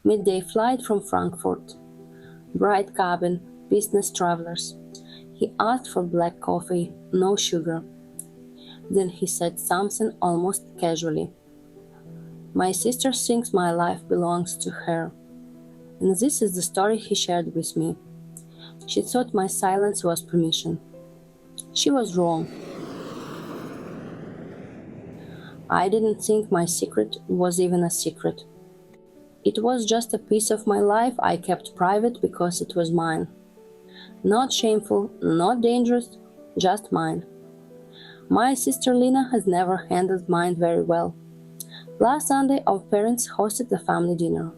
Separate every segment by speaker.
Speaker 1: Midday flight from Frankfurt. Bright cabin, business travelers. He asked for black coffee, no sugar. Then he said something almost casually. My sister thinks my life belongs to her. And this is the story he shared with me. She thought my silence was permission. She was wrong. I didn't think my secret was even a secret. It was just a piece of my life I kept private because it was mine. Not shameful, not dangerous, just mine. My sister Lina has never handled mine very well. Last Sunday our parents hosted a family dinner.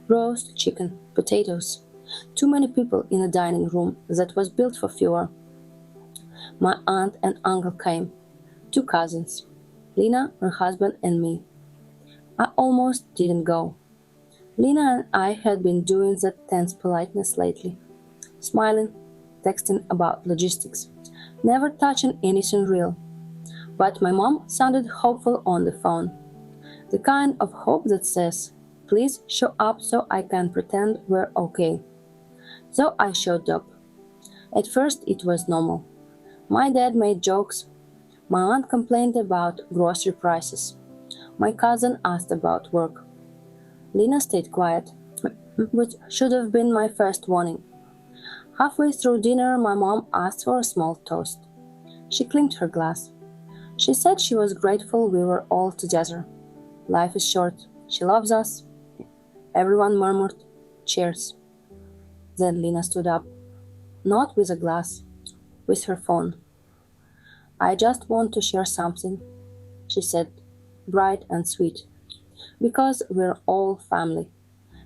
Speaker 1: Roast chicken, potatoes. Too many people in a dining room that was built for fewer. My aunt and uncle came. 2 cousins. Lina, her husband, and me. I almost didn't go. Lina and I had been doing that tense politeness lately. Smiling, texting about logistics. Never touching anything real. But my mom sounded hopeful on the phone. The kind of hope that says, please show up so I can pretend we're okay. So I showed up. At first it was normal. My dad made jokes. My aunt complained about grocery prices. My cousin asked about work. Lina stayed quiet, which should have been my first warning. Halfway through dinner, my mom asked for a small toast. She clinked her glass. She said she was grateful we were all together. Life is short. She loves us. Everyone murmured, cheers. Then Lina stood up, not with a glass, with her phone. I just want to share something, she said, bright and sweet, because we're all family,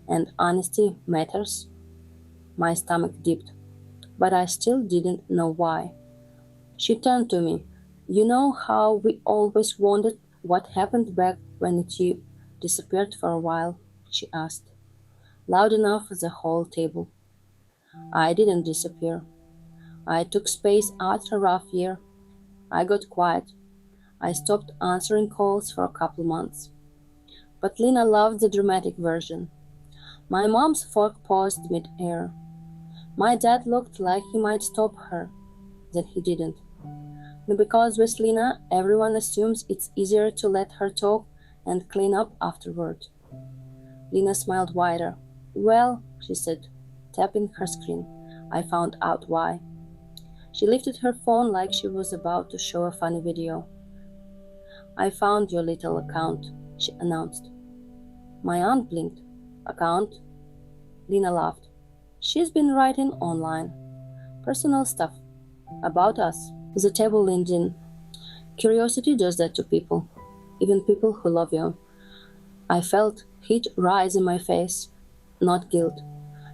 Speaker 1: and honesty matters. My stomach dipped, but I still didn't know why. She turned to me. You know how we always wondered what happened back when you disappeared for a while? She asked, loud enough for the whole table. I didn't disappear. I took space after a rough year. I got quiet. I stopped answering calls for a couple months. But Lina loved the dramatic version. My mom's fork paused mid-air. My dad looked like he might stop her. Then he didn't. Because with Lina, everyone assumes it's easier to let her talk and clean up afterward. Lina smiled wider. Well, she said, tapping her screen. I found out why. She lifted her phone like she was about to show a funny video. I found your little account, she announced. My aunt blinked. Account? Lina laughed. She's been writing online. Personal stuff. About us. The table leaned in. Curiosity does that to people. Even people who love you. I felt heat rise in my face. Not guilt.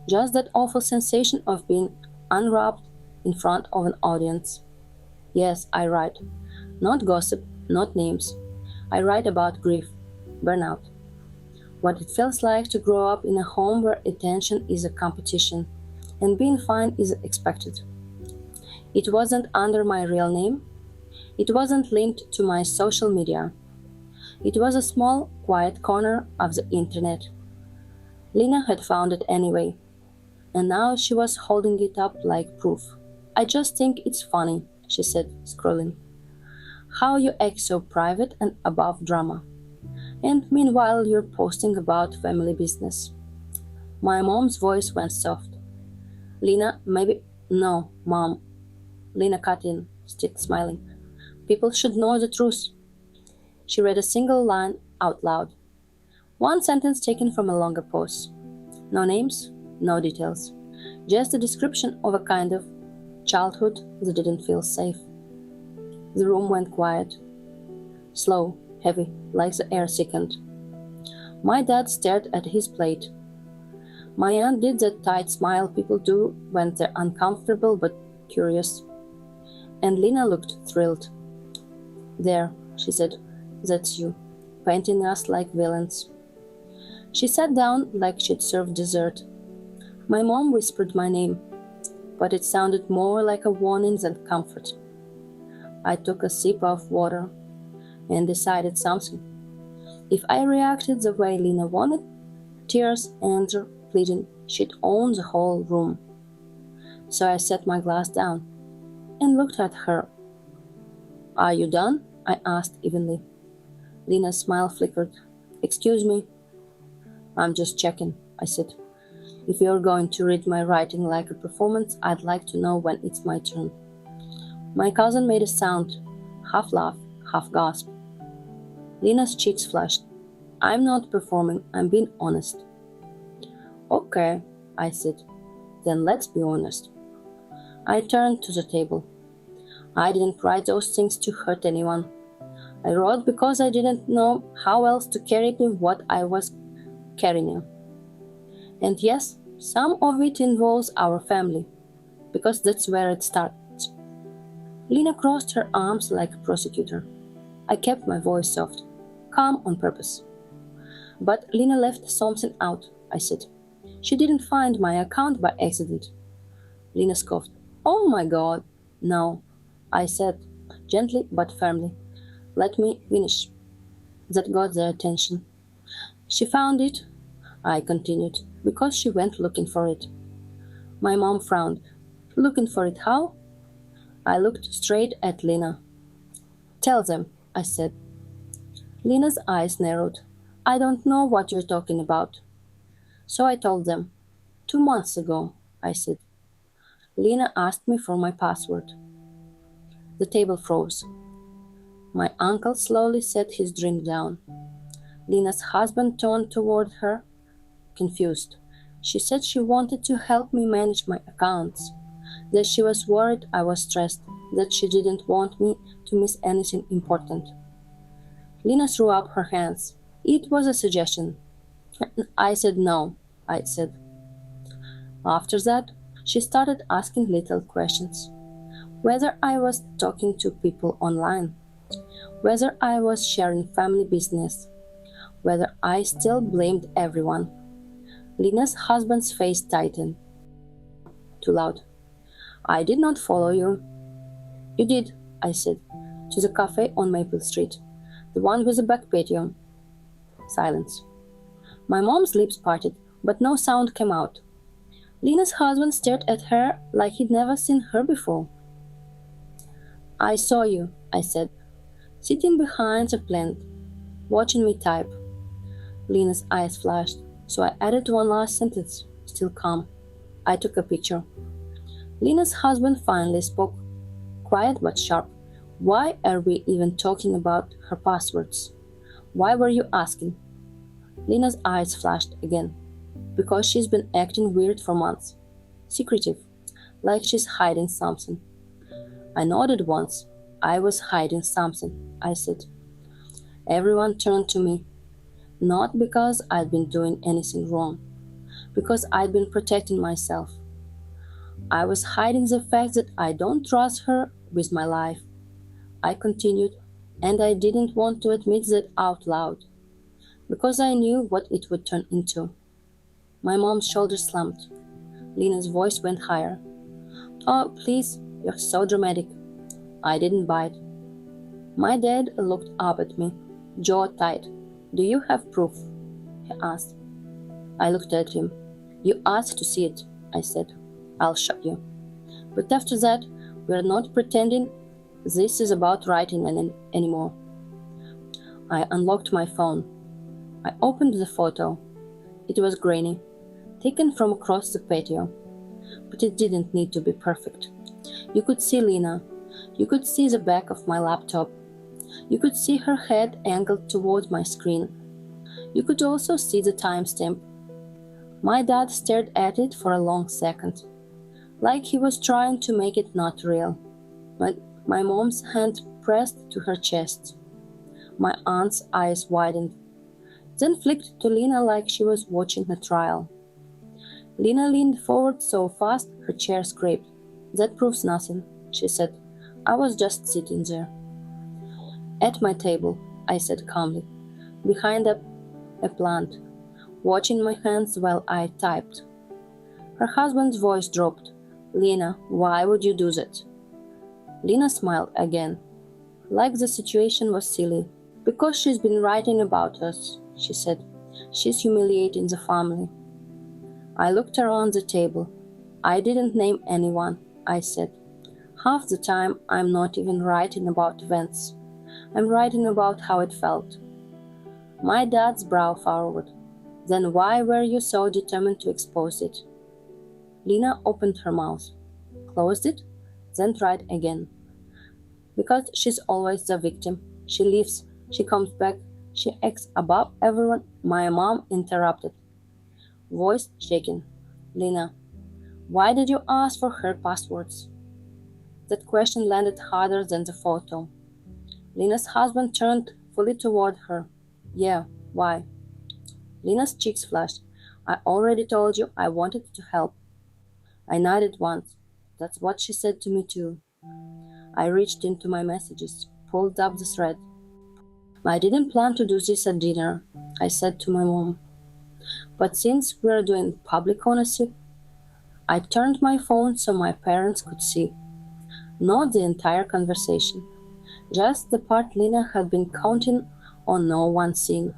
Speaker 1: Just that awful sensation of being unwrapped in front of an audience. Yes, I write. Not gossip, not names. I write about grief, burnout. What it feels like to grow up in a home where attention is a competition and being fine is expected. It wasn't under my real name. It wasn't linked to my social media. It was a small, quiet corner of the internet. Lina had found it anyway, and now she was holding it up like proof. I just think it's funny, she said, scrolling. How you act so private and above drama. And meanwhile you're posting about family business. My mom's voice went soft. Lina, maybe... No, Mom. Lina cut in, still smiling. People should know the truth. She read a single line out loud. One sentence taken from a longer post. No names, no details. Just a description of a kind of childhood that didn't feel safe. The room went quiet. Slow, heavy, like the air thickened. My dad stared at his plate. My aunt did that tight smile people do when they're uncomfortable but curious. And Lina looked thrilled. There, she said, that's you, painting us like villains. She sat down like she'd served dessert. My mom whispered my name, but it sounded more like a warning than comfort. I took a sip of water and decided something. If I reacted the way Lina wanted, tears, anger, pleading. She'd own the whole room. So I set my glass down and looked at her. "Are you done?" I asked evenly. Lina's smile flickered. "Excuse me." "I'm just checking," I said. "If you're going to read my writing like a performance, I'd like to know when it's my turn." My cousin made a sound, half laugh, half gasp. Lina's cheeks flushed. "I'm not performing, I'm being honest." "Okay," I said. "Then let's be honest." I turned to the table. I didn't write those things to hurt anyone. I wrote because I didn't know how else to carry what I was carrying. And yes, some of it involves our family, because that's where it starts. Lina crossed her arms like a prosecutor. I kept my voice soft, calm on purpose. "But Lina left something out," I said. "She didn't find my account by accident." Lina scoffed. "Oh my God, no," I said, gently but firmly. "Let me finish." That got their attention. "She found it," I continued, "because she went looking for it." My mom frowned. "Looking for it how?" I looked straight at Lina. "Tell them," I said. Lina's eyes narrowed. "I don't know what you're talking about." So I told them. 2 months ago," I said. Lina asked me for my password. The table froze. My uncle slowly set his drink down. Lina's husband turned toward her, confused. She said she wanted to help me manage my accounts, that she was worried I was stressed, that she didn't want me to miss anything important. Lina threw up her hands. "It was a suggestion." I said no, I said. After that, she started asking little questions. Whether I was talking to people online, whether I was sharing family business, whether I still blamed everyone. Lina's husband's face tightened. Too loud. "I did not follow you." "You did," I said, "to the cafe on Maple Street, the one with the back patio." Silence. My mom's lips parted, but no sound came out. Lina's husband stared at her like he'd never seen her before. "I saw you," I said, "sitting behind the plant, watching me type." Lina's eyes flashed, so I added one last sentence, still calm. I took a picture. Lina's husband finally spoke, quiet but sharp. "Why are we even talking about her passwords? Why were you asking?" Lina's eyes flashed again. "Because she's been acting weird for months. Secretive, like she's hiding something." I nodded once. "I was hiding something," I said. Everyone turned to me. Not because I'd been doing anything wrong, because I'd been protecting myself. I was hiding the fact that I don't trust her with my life. I continued, and I didn't want to admit that out loud, because I knew what it would turn into. My mom's shoulders slumped. Lina's voice went higher. "Oh, please, you're so dramatic." I didn't bite. My dad looked up at me, jaw tight. "Do you have proof?" he asked. I looked at him. "You asked to see it," I said. "I'll show you. But after that, we're not pretending this is about writing anymore." I unlocked my phone. I opened the photo. It was grainy, taken from across the patio. But it didn't need to be perfect. You could see Lina. You could see the back of my laptop. You could see her head angled toward my screen. You could also see the timestamp. My dad stared at it for a long second, like he was trying to make it not real. My mom's hand pressed to her chest. My aunt's eyes widened, then flicked to Lina like she was watching a trial. Lina leaned forward so fast her chair scraped. "That proves nothing," she said. "I was just sitting there." "At my table," I said calmly, "behind a plant, watching my hands while I typed." Her husband's voice dropped. "Lina, why would you do that?" Lina smiled again, like the situation was silly. "Because she's been writing about us," she said. She's humiliating the family. I looked around the table. I didn't name anyone, I said. Half the time, I'm not even writing about events. I'm writing about how it felt. My dad's brow furrowed. Then why were you so determined to expose it? Lina opened her mouth, closed it, then tried again. Because she's always the victim. She leaves, she comes back, she acts above everyone. My mom interrupted. Voice shaking. Lina, why did you ask for her passwords? That question landed harder than the photo. Lina's husband turned fully toward her. Yeah, why? Lina's cheeks flushed. I already told you I wanted to help. I nodded once. That's what she said to me too. I reached into my messages, pulled up the thread. I didn't plan to do this at dinner, I said to my mom. But since we're doing public honesty, I turned my phone so my parents could see. Not the entire conversation, just the part Lina had been counting on no one seeing.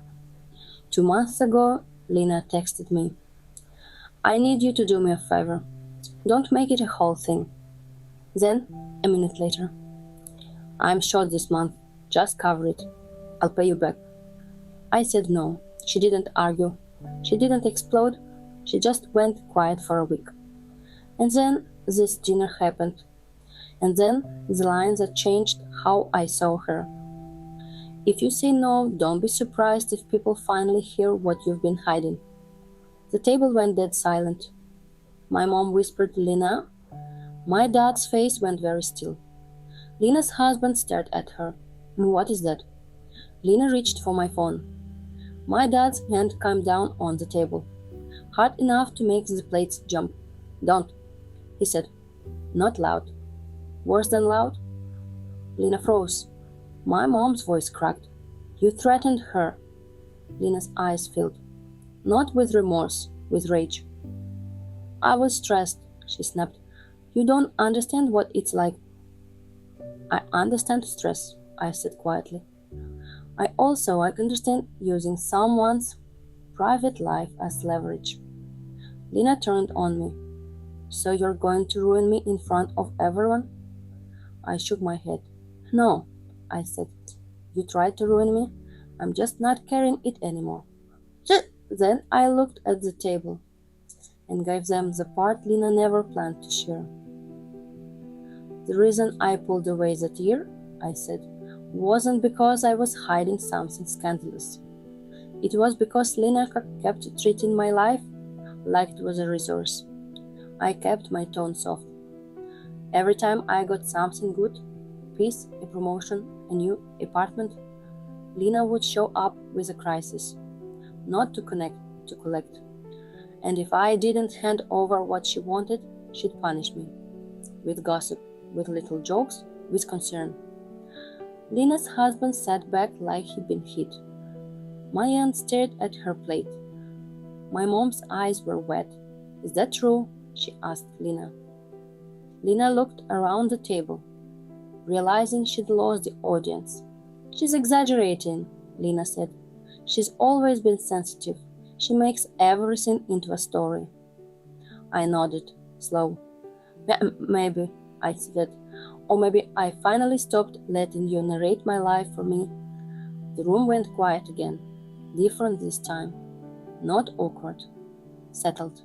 Speaker 1: 2 months ago, Lina texted me. I need you to do me a favor. Don't make it a whole thing. Then, a minute later, I'm short this month. Just cover it. I'll pay you back. I said no. She didn't argue. She didn't explode. She just went quiet for a week. And then this dinner happened. And then the line that changed how I saw her. If you say no, don't be surprised if people finally hear what you've been hiding. The table went dead silent. My mom whispered, Lina. My dad's face went very still. Lina's husband stared at her. What is that? Lina reached for my phone. My dad's hand came down on the table, hard enough to make the plates jump. Don't, he said. Not loud. Worse than loud? Lina froze. My mom's voice cracked. You threatened her. Lina's eyes filled. Not with remorse, with rage. I was stressed, she snapped. You don't understand what it's like. I understand stress, I said quietly. I understand using someone's private life as leverage. Lina turned on me. So you're going to ruin me in front of everyone? I shook my head. No, I said. You tried to ruin me. I'm just not carrying it anymore. Then I looked at the table and gave them the part Lina never planned to share. The reason I pulled away that year, I said, wasn't because I was hiding something scandalous. It was because Lina kept treating my life like it was a resource. I kept my tone soft. Every time I got something good, peace, a promotion, a new apartment, Lina would show up with a crisis. Not to connect, to collect. And if I didn't hand over what she wanted, she'd punish me. With gossip, with little jokes, with concern. Lina's husband sat back like he'd been hit. My aunt stared at her plate. My mom's eyes were wet. Is that true? She asked Lina. Lina looked around the table, realizing she'd lost the audience. She's exaggerating, Lina said. She's always been sensitive. She makes everything into a story. I nodded, slow. Maybe, I said. Or maybe I finally stopped letting you narrate my life for me. The room went quiet again. Different this time. Not awkward. Settled.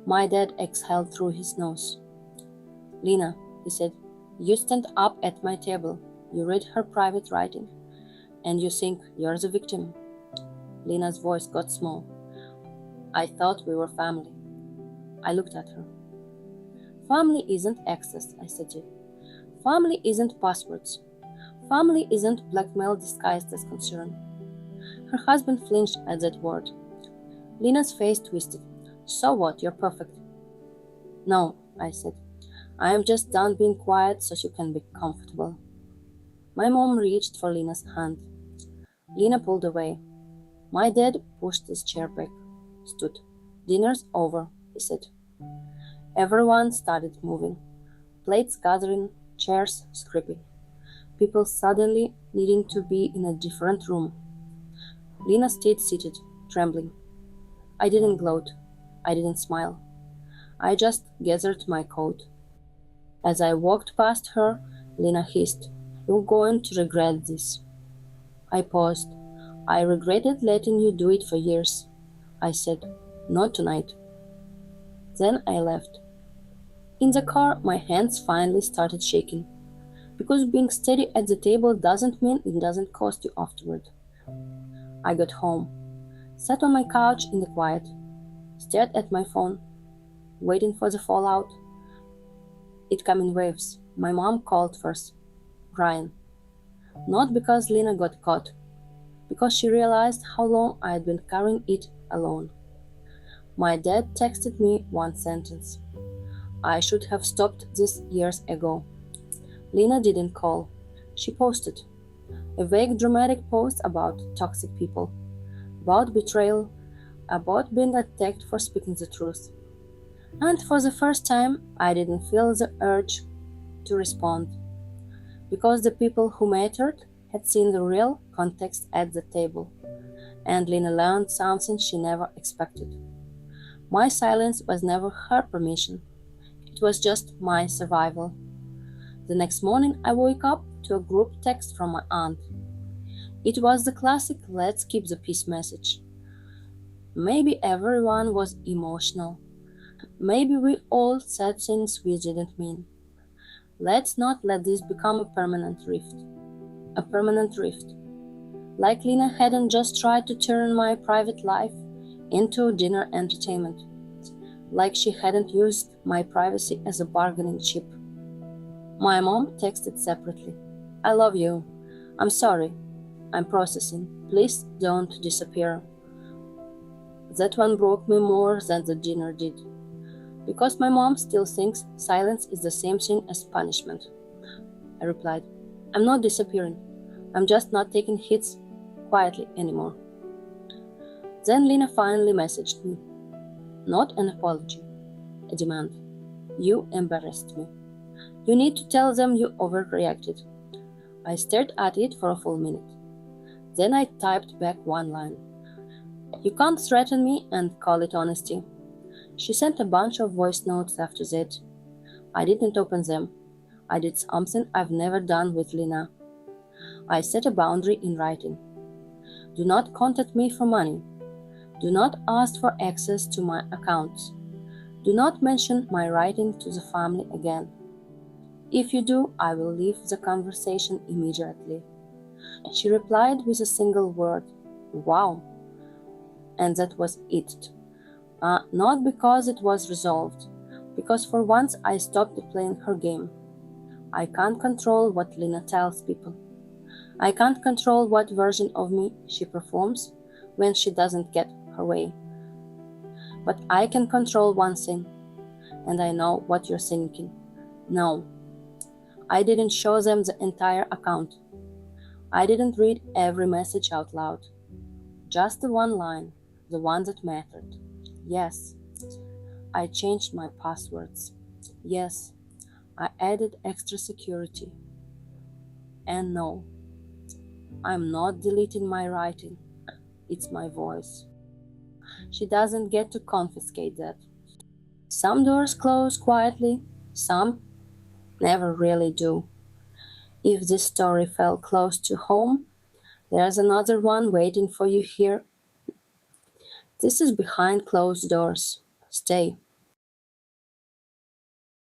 Speaker 1: My dad exhaled through his nose. Lina, he said, you stand up at my table. You read her private writing. And you think you're the victim. Lina's voice got small. I thought we were family. I looked at her. Family isn't access, I said to you. Family isn't passwords. Family isn't blackmail disguised as concern. Her husband flinched at that word. Lina's face twisted. So what? You're perfect. No, I said. I am just done being quiet so you can be comfortable. My mom reached for Lina's hand. Lina pulled away. My dad pushed his chair back, stood. Dinner's over, he said. Everyone started moving. Plates gathering, chairs scraping. People suddenly needing to be in a different room. Lina stayed seated, trembling. I didn't gloat. I didn't smile. I just gathered my coat. As I walked past her, Lina hissed, "You're going to regret this." I paused. "I regretted letting you do it for years." I said, "Not tonight." Then I left. In the car, my hands finally started shaking, because being steady at the table doesn't mean it doesn't cost you afterward. I got home, sat on my couch in the quiet, stared at my phone, waiting for the fallout. It came in waves. My mom called first, crying. Not because Lina got caught, because she realized how long I had been carrying it alone. My dad texted me one sentence. "I should have stopped this years ago." Lina didn't call. She posted a vague dramatic post about toxic people, about betrayal, about being attacked for speaking the truth. And for the first time, I didn't feel the urge to respond, because the people who mattered had seen the real context at the table, and Lina learned something she never expected. My silence was never her permission. It was just my survival. The next morning, I woke up to a group text from my aunt. It was the classic "let's keep the peace" message. Maybe everyone was emotional. Maybe we all said things we didn't mean. Let's not let this become a permanent rift. A permanent rift. Like Lina hadn't just tried to turn my private life into dinner entertainment. Like she hadn't used my privacy as a bargaining chip. My mom texted separately. "I love you. I'm sorry. I'm processing. Please don't disappear." That one broke me more than the dinner did, because my mom still thinks silence is the same thing as punishment. I replied, "I'm not disappearing. I'm just not taking hits quietly anymore." Then Lina finally messaged me. Not an apology, a demand. "You embarrassed me. You need to tell them you overreacted." I stared at it for a full minute. Then I typed back one line. "You can't threaten me and call it honesty." She sent a bunch of voice notes after that. I didn't open them. I did something I've never done with Lina. I set a boundary in writing. Do not contact me for money. Do not ask for access to my accounts. Do not mention my writing to the family again. If you do, I will leave the conversation immediately. She replied with a single word, "Wow." And that was it. Not because it was resolved, because for once I stopped playing her game. I can't control what Lina tells people. I can't control what version of me she performs when she doesn't get her way. But I can control one thing, and I know what you're thinking. No, I didn't show them the entire account. I didn't read every message out loud. Just the one line, the one that mattered. Yes, I changed my passwords. Yes, I added extra security. And no, I'm not deleting my writing. It's my voice. She doesn't get to confiscate that. Some doors close quietly, some never really do. If this story fell close to home, there's another one waiting for you here. This is Behind Closed Doors. Stay.